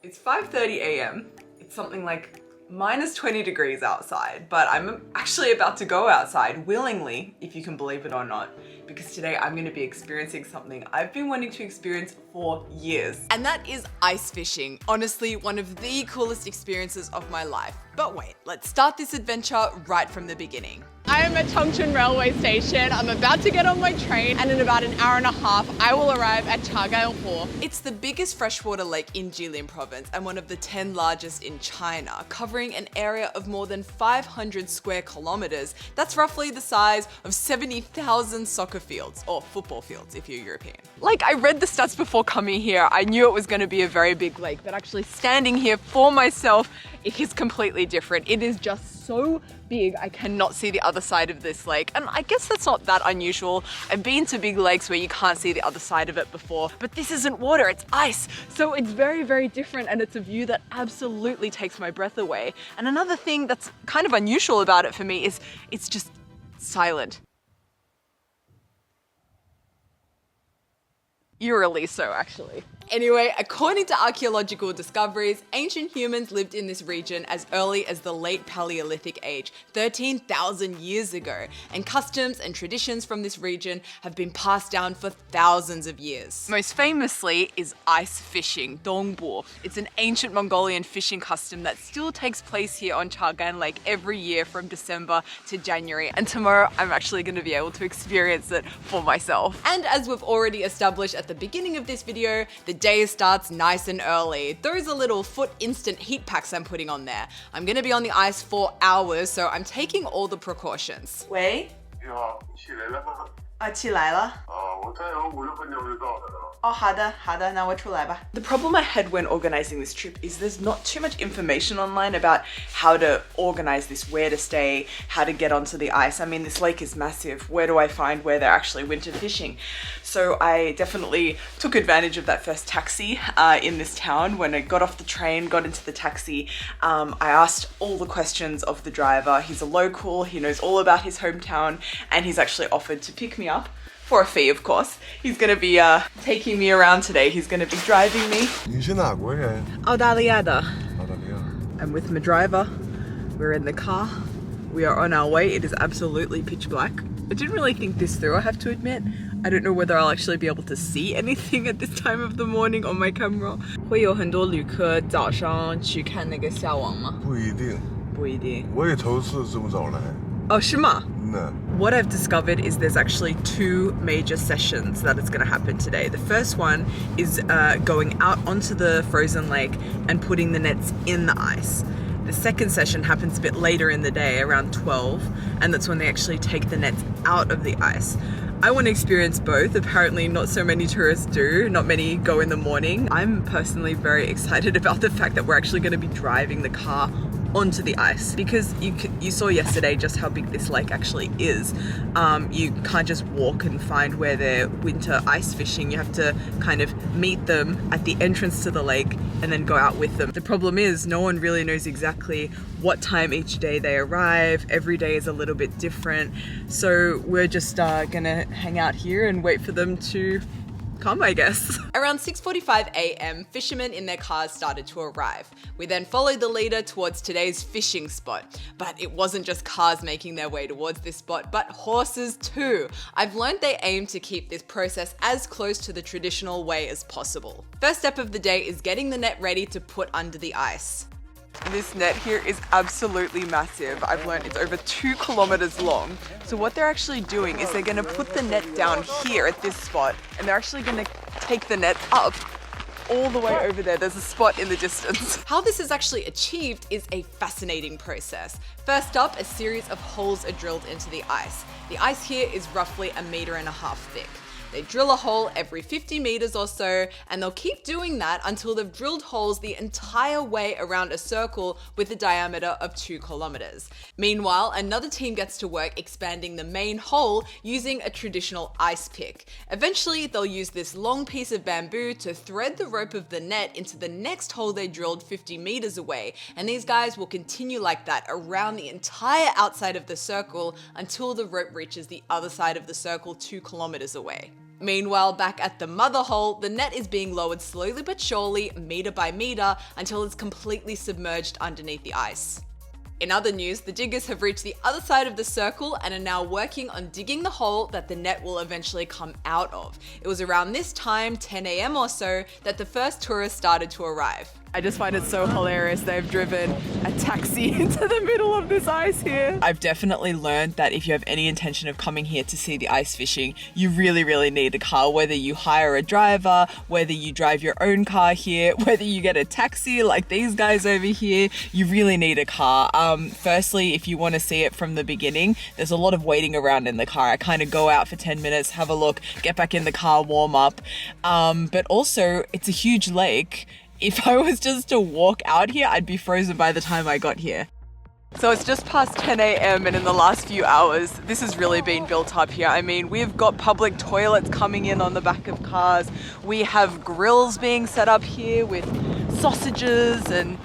It's 5:30 a.m. It's something like minus 20 degrees outside, but I'm actually about to go outside willingly, if you can believe it or not, because today I'm going to be experiencing something I've been wanting to experience for years. And that is ice fishing. Honestly, one of the coolest experiences of my life. But wait, let's start this adventure right from the beginning. I am at Chongchun railway station. I'm about to get on my train, and in about an hour and a half, I will arrive at Chagan Lake. It's the biggest freshwater lake in Jilin province and one of the 10 largest in China, covering an area of more than 500 square kilometers. That's roughly the size of 70,000 soccer fields, or football fields if you're European. Like, I read the stats before coming here. I knew it was going to be a very big lake, but actually standing here for myself, it is completely different. It is just so big, I cannot see the other side of this lake. And I guess that's not that unusual. I've been to big lakes where you can't see the other side of it before, but this isn't water, it's ice. So it's very, very different, and it's a view that absolutely takes my breath away. And another thing that's kind of unusual about it for me is it's just silent. Eerily so, actually. Anyway, according to archaeological discoveries, ancient humans lived in this region as early as the late Paleolithic age, 13,000 years ago, and customs and traditions from this region have been passed down for thousands of years. Most famously is ice fishing, Dongbo. It's an ancient Mongolian fishing custom that still takes place here on Chagan Lake every year from December to January, and tomorrow I'm actually going to be able to experience it for myself. And as we've already established at the beginning of this video, the day starts nice and early. Those are little foot instant heat packs I'm putting on there. I'm gonna be on the ice for hours, so I'm taking all the precautions. 喂，你好，起来了吗？起来了。我再有5、6分钟就到的了。好的，好的，那我出来吧。 The problem I had when organizing this trip is there's not too much information online about how to organize this, where to stay, how to get onto the ice. I mean, this lake is massive. Where do I find where they're actually winter fishing? So I definitely took advantage of that first taxi in this town. When I got off the train, got into the taxi, I asked all the questions of the driver. He's a local, he knows all about his hometown, and he's actually offered to pick me up. For a fee, of course. He's gonna be taking me around today. He's gonna be driving me. 你是哪国人？澳大利亚的。澳大利亚。I'm with my driver. We're in the car. We are on our way. It is absolutely pitch black. I didn't really think this through, I have to admit. I don't know whether I'll actually be able to see anything at this time of the morning on my camera. 会有很多旅客早上去看那个下网吗？不一定。不一定。我也头次这么早来。哦，是吗？ No. What I've discovered is there's actually 2 major sessions that is going to happen today. The first one is going out onto the frozen lake and putting the nets in the ice. The second session happens a bit later in the day, around 12, and that's when they actually take the nets out of the ice. I want to experience both. Apparently not so many tourists do. Not many go in the morning. I'm personally very excited about the fact that we're actually going to be driving the car onto the ice, because you saw yesterday just how big this lake actually is. You can't just walk and find where they're winter ice fishing. You have to kind of meet them at the entrance to the lake and then go out with them. The problem is no one really knows exactly what time each day they arrive. Every day is a little bit different. So we're just gonna hang out here and wait for them to come, I guess. Around 6:45 a.m, fishermen in their cars started to arrive. We then followed the leader towards today's fishing spot. But it wasn't just cars making their way towards this spot, but horses too. I've learned they aim to keep this process as close to the traditional way as possible. First step of the day is getting the net ready to put under the ice. This net here is absolutely massive. I've learned it's over 2 kilometers long. So what they're actually doing is they're gonna put the net down here at this spot, and they're actually gonna take the net up all the way over there. There's a spot in the distance. How this is actually achieved is a fascinating process. First up, a series of holes are drilled into the ice. The ice here is roughly 1.5 meters thick. They drill a hole every 50 meters or so, and they'll keep doing that until they've drilled holes the entire way around a circle with a diameter of 2 kilometers. Meanwhile, another team gets to work expanding the main hole using a traditional ice pick. Eventually, they'll use this long piece of bamboo to thread the rope of the net into the next hole they drilled 50 meters away, and these guys will continue like that around the entire outside of the circle until the rope reaches the other side of the circle 2 kilometers away. Meanwhile, back at the mother hole, the net is being lowered slowly but surely, meter by meter, until it's completely submerged underneath the ice. In other news, the diggers have reached the other side of the circle and are now working on digging the hole that the net will eventually come out of. It was around this time, 10 AM or so, that the first tourists started to arrive. I just find it so hilarious they've driven a taxi into the middle of this ice here. I've definitely learned that if you have any intention of coming here to see the ice fishing, you really need a car, whether you hire a driver, whether you drive your own car here, whether you get a taxi like these guys over here, you really need a car. Firstly, if you want to see it from the beginning, there's a lot of waiting around in the car. I kind of go out for 10 minutes, have a look, get back in the car, warm up. But also, it's a huge lake. If I was just to walk out here, I'd be frozen by the time I got here. So it's just past 10 AM and in the last few hours, this has really been built up here. I mean, we've got public toilets coming in on the back of cars. We have grills being set up here with sausages and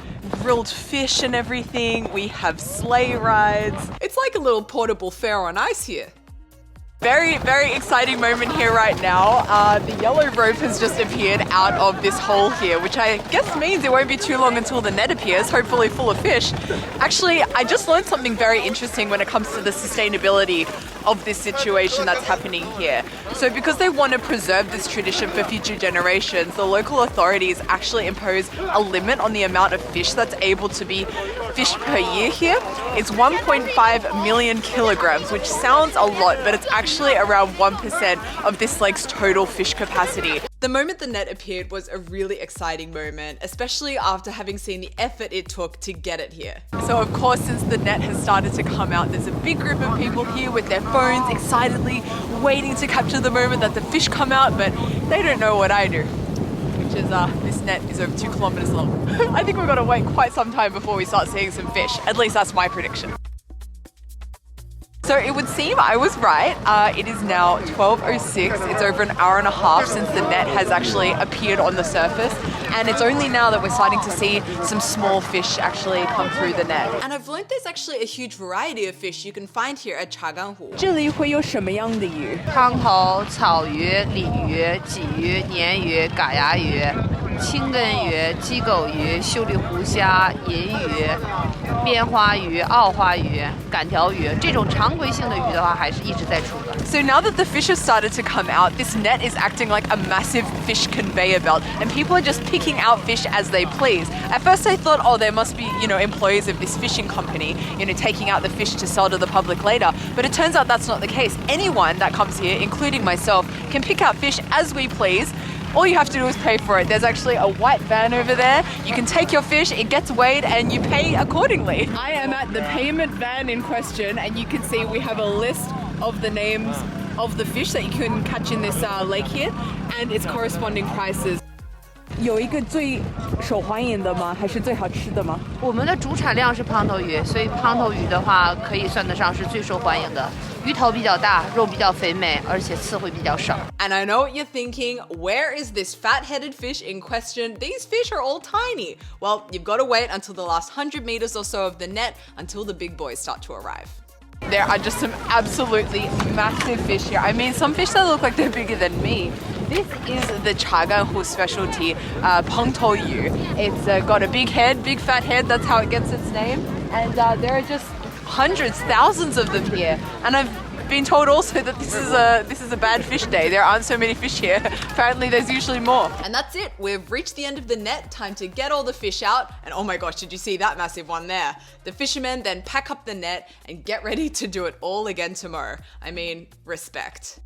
grilled fish and everything. We have sleigh rides. It's like a little portable fair on ice here. Very exciting moment here right now. The yellow rope has just appeared out of this hole here, which I guess means it won't be too long until the net appears, hopefully full of fish. Actually, I just learned something very interesting when it comes to the sustainability of this situation that's happening here. So because they want to preserve this tradition for future generations, the local authorities actually impose a limit on the amount of fish that's able to be fished per year here. It's 1.5 million kilograms, which sounds a lot, but it's actually around 1% of this lake's total fish capacity. The moment the net appeared was a really exciting moment, especially after having seen the effort it took to get it here. So of course, since the net has started to come out, there's a big group of people here with their phones excitedly waiting to capture the moment that the fish come out, but they don't know what I do, which is this net is over 2 kilometers long. I think we've got to wait quite some time before we start seeing some fish. At least that's my prediction. So it would seem I was right. It is now 12:06. It's over an hour and a half since the net has actually appeared on the surface. And it's only now that we're starting to see some small fish actually come through the net. And I've learned there's actually a huge variety of fish you can find here at Chagan Lake. 这里会有什么样的鱼？汤头、草鱼、鲤鱼、鲫鱼、鲶鱼、嘎牙鱼、青根鱼、鸡狗鱼、修理湖虾、银鱼、边花鱼、澳花鱼、杆条鱼，这种常规性的鱼的话，还是一直在出的。 So now that the fish have started to come out, this net is acting like a massive fish conveyor belt, and people are just picking out fish as they please. At first I thought, oh, there must be, employees of this fishing company, taking out the fish to sell to the public later. But it turns out that's not the case. Anyone that comes here, including myself, can pick out fish as we please. All you have to do is pay for it. There's actually a white van over there. You can take your fish, it gets weighed, and you pay accordingly. I am at the payment van in question, and you can see we have a list of the names of the fish that you can catch in this lake here, and its corresponding prices. 有一个最受欢迎的吗？还是最好吃的吗？我们的主产量是胖头鱼，所以胖头鱼的话可以算得上是最受欢迎的。鱼头比较大，肉比较肥美，而且刺会比较少。 And I know what you're thinking, where is this fat-headed fish in question? These fish are all tiny. Well, you've got to wait until the last 100 meters or so of the net until the big boys start to arrive. There are just some absolutely massive fish here. I mean, some fish that look like they're bigger than me. This is the Chagan Lake specialty, pengtou yu. It's got a big head, big fat head, that's how it gets its name. And there are just hundreds, thousands of them here. And I've been told also that this is a bad fish day. There aren't so many fish here. Apparently there's usually more. And that's it. We've reached the end of the net. Time to get all the fish out. And oh my gosh, did you see that massive one there? The fishermen then pack up the net and get ready to do it all again tomorrow. I mean, respect.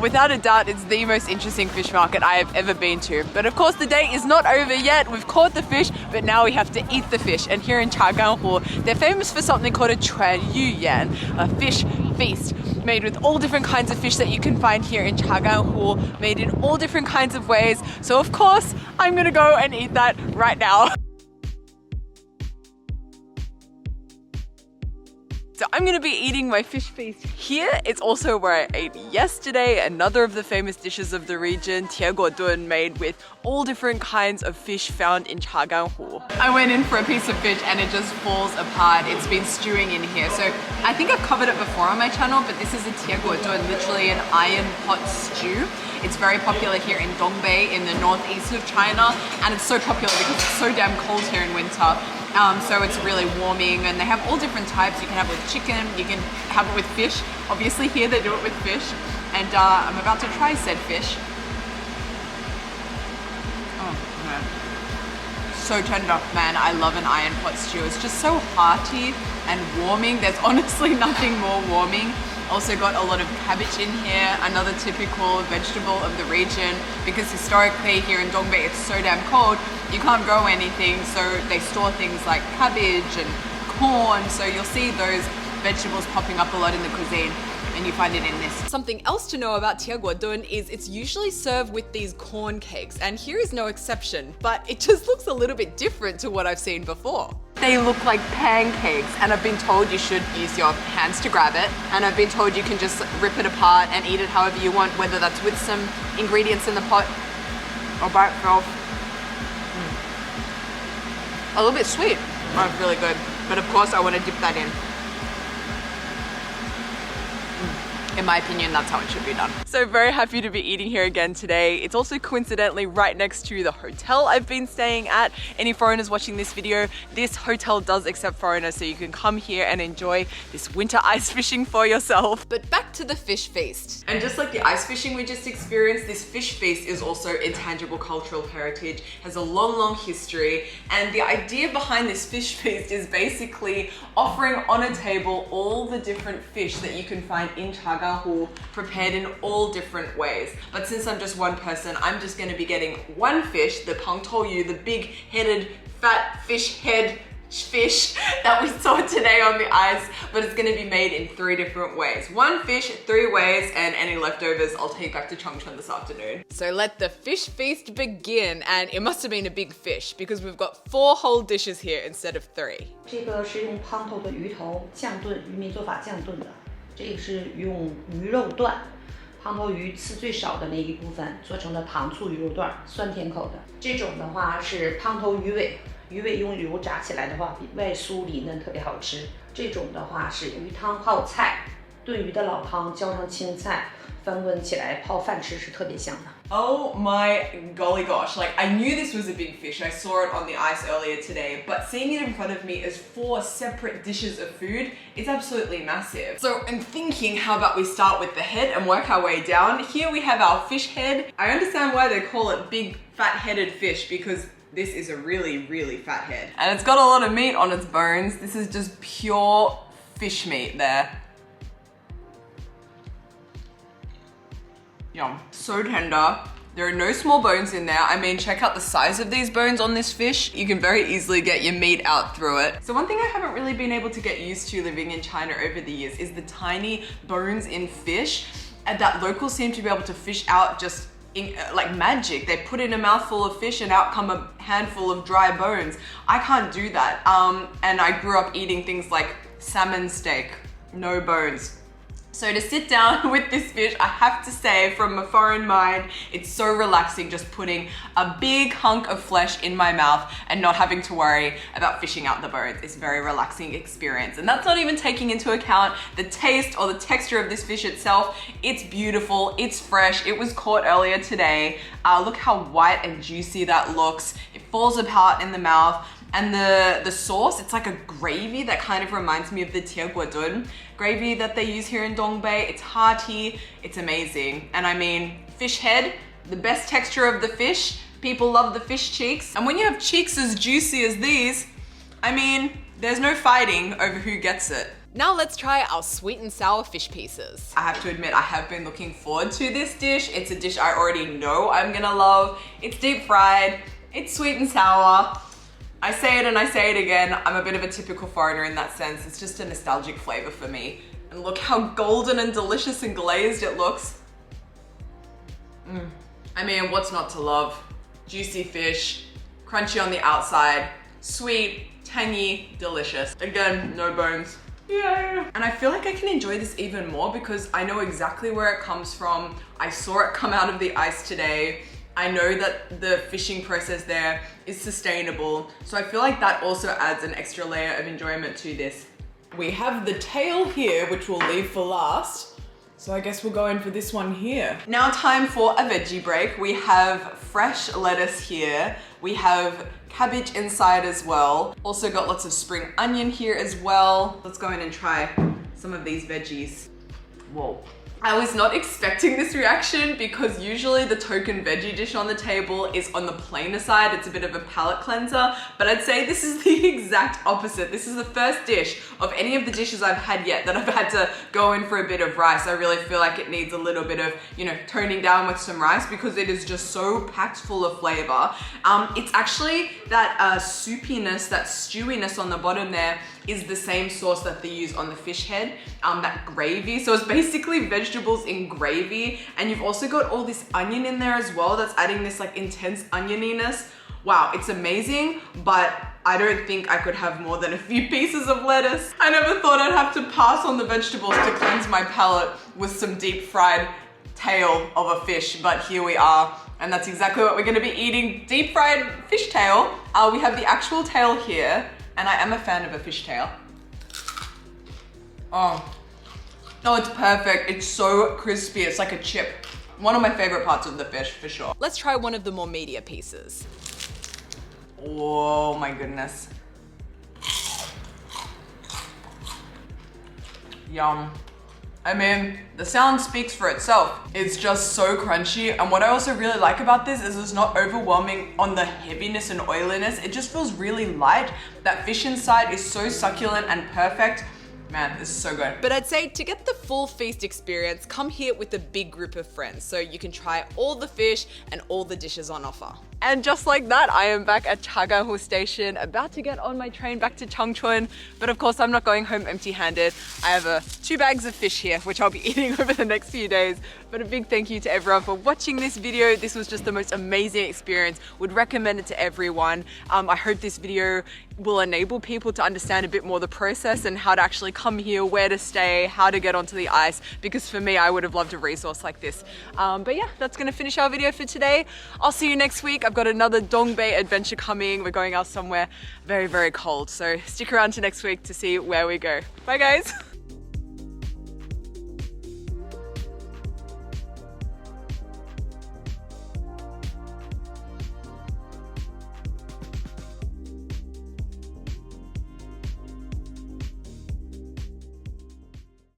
Without a doubt, it's the most interesting fish market I have ever been to. But of course, the day is not over yet. We've caught the fish, but now we have to eat the fish. And here in Chagan Lake, they're famous for something called a chuan yu yan, a fish feast, made with all different kinds of fish that you can find here in Chagan Lake, made in all different kinds of ways. So of course, I'm gonna go and eat that right now. So I'm gonna be eating my fish feast here. It's also where I ate yesterday, another of the famous dishes of the region, dun, made with all different kinds of fish found in Chagan Lake. I went in for a piece of fish and it just falls apart. It's been stewing in here. So I think I've covered it before on my channel, but this is a dun, literally an iron pot stew. It's very popular here in Dongbei in the northeast of China, and it's so popular because it's so damn cold here in winter. So it's really warming, and they have all different types. You can have it with chicken, you can have it with fish. Obviously here they do it with fish, and I'm about to try said fish. Oh man, so tender, man. I love an iron pot stew. It's just so hearty and warming. There's honestly nothing more warming. Also got a lot of cabbage in here, another typical vegetable of the region, because historically here in Dongbei it's so damn cold, you can't grow anything, so they store things like cabbage and corn, so you'll see those vegetables popping up a lot in the cuisine, and you find it in this. Something else to know about dun is it's usually served with these corn cakes, and here is no exception, but it just looks a little bit different to what I've seen before. They look like pancakes, and I've been told you should use your hands to grab it, and I've been told you can just rip it apart and eat it however you want, whether that's with some ingredients in the pot or by itself. A little bit sweet. Oh, really good. But of course I want to dip that in. In my opinion, that's how it should be done. So very happy to be eating here again today. It's also coincidentally right next to the hotel I've been staying at. Any foreigners watching this video, this hotel does accept foreigners, so you can come here and enjoy this winter ice fishing for yourself. But back to the fish feast. And just like the ice fishing we just experienced, this fish feast is also intangible cultural heritage, has a long, long history. And the idea behind this fish feast is basically offering on a table all the different fish that you can find in Chagan prepared in all different ways. But since I'm just one person, I'm just going to be getting one fish, the pangtou, the big headed fat fish head fish that we saw today on the ice, but it's going to be made in 3 different ways. One fish, 3 ways, and any leftovers I'll take back to Chongchun this afternoon. So let the fish feast begin, and it must have been a big fish because we've got 4 whole dishes here instead of 3. 这个是用汤头的鱼头酱炖，渔民做法酱炖的。这个是用鱼肉段，汤头鱼刺最少的那一部分做成了糖醋鱼肉段，酸甜口的。这种的话是汤头鱼尾，鱼尾用油炸起来的话，比外酥里嫩，特别好吃。这种的话是鱼汤泡菜，炖鱼的老汤浇上青菜，翻滚起来泡饭吃是特别香的。 Oh my golly gosh, like I knew this was a big fish. I saw it on the ice earlier today, but seeing it in front of me as 4 separate dishes of food, it's absolutely massive. So I'm thinking, how about we start with the head and work our way down? Here we have our fish head. I understand why they call it big fat-headed fish, because this is a really, really fat head. And it's got a lot of meat on its bones. This is just pure fish meat there. Yum. So tender. There are no small bones in there. I mean, check out the size of these bones on this fish. You can very easily get your meat out through it. So one thing I haven't really been able to get used to living in China over the years is the tiny bones in fish, and that locals seem to be able to fish out just like magic. They put in a mouthful of fish and out come a handful of dry bones. I can't do that. And I grew up eating things like salmon steak, no bones. So to sit down with this fish, I have to say, from a foreign mind, it's so relaxing just putting a big hunk of flesh in my mouth and not having to worry about fishing out the bones. It's a very relaxing experience. And that's not even taking into account the taste or the texture of this fish itself. It's beautiful, it's fresh, it was caught earlier today. Look how white and juicy that looks. It falls apart in the mouth. And the sauce, it's like a gravy that kind of reminds me of the dun gravy that they use here in Dongbei. It's hearty, it's amazing. And I mean, fish head, the best texture of the fish. People love the fish cheeks. And when you have cheeks as juicy as these, I mean, there's no fighting over who gets it. Now let's try our sweet and sour fish pieces. I have to admit, I have been looking forward to this dish. It's a dish I already know I'm gonna love. It's deep fried, it's sweet and sour. I say it and I say it again, I'm a bit of a typical foreigner in that sense. It's just a nostalgic flavor for me. And look how golden and delicious and glazed it looks. I mean, what's not to love? Juicy fish, crunchy on the outside, sweet, tangy, delicious. Again, no bones. Yeah. And I feel like I can enjoy this even more because I know exactly where it comes from. I saw it come out of the ice today. I know that the fishing process there is sustainable. So I feel like that also adds an extra layer of enjoyment to this. We have the tail here, which we'll leave for last. So I guess we'll go in for this one here. Now time for a veggie break. We have fresh lettuce here. We have cabbage inside as well. Also got lots of spring onion here as well. Let's go in and try some of these veggies. Whoa. I was not expecting this reaction because usually the token veggie dish on the table is on the plainer side. It's a bit of a palate cleanser, but I'd say this is the exact opposite. This is the first dish of any of the dishes I've had yet that I've had to go in for a bit of rice. I really feel like it needs a little bit of, you know, toning down with some rice because it is just so packed full of flavor. It's actually that soupiness, that stewiness on the bottom there is the same sauce that they use on the fish head, that gravy. So it's basically vegetables in gravy. And you've also got all this onion in there as well that's adding this like intense onioniness. Wow, it's amazing, but I don't think I could have more than a few pieces of lettuce. I never thought I'd have to pass on the vegetables to cleanse my palate with some deep fried tail of a fish, but here we are. And that's exactly what we're gonna be eating, deep fried fish tail. We have the actual tail here. And I am a fan of a fish tail. Oh, it's perfect. It's so crispy. It's like a chip. One of my favorite parts of the fish, for sure. Let's try one of the more meatier pieces. Oh my goodness. Yum. I mean, the sound speaks for itself. It's just so crunchy. And what I also really like about this is it's not overwhelming on the heaviness and oiliness. It just feels really light. That fish inside is so succulent and perfect. Man, this is so good. But I'd say to get the full feast experience, come here with a big group of friends so you can try all the fish and all the dishes on offer. And just like that, I am back at Chagan Lake station, about to get on my train back to Changchun. But of course, I'm not going home empty-handed. I have 2 bags of fish here, which I'll be eating over the next few days. But a big thank you to everyone for watching this video. This was just the most amazing experience. Would recommend it to everyone. I hope this video will enable people to understand a bit more the process and how to actually come here, where to stay, how to get onto the ice, because for me, I would have loved a resource like this. But yeah, that's gonna finish our video for today. I'll see you next week. I've got another Dongbei adventure coming. We're going out somewhere very, very cold. So stick around to next week to see where we go. Bye guys.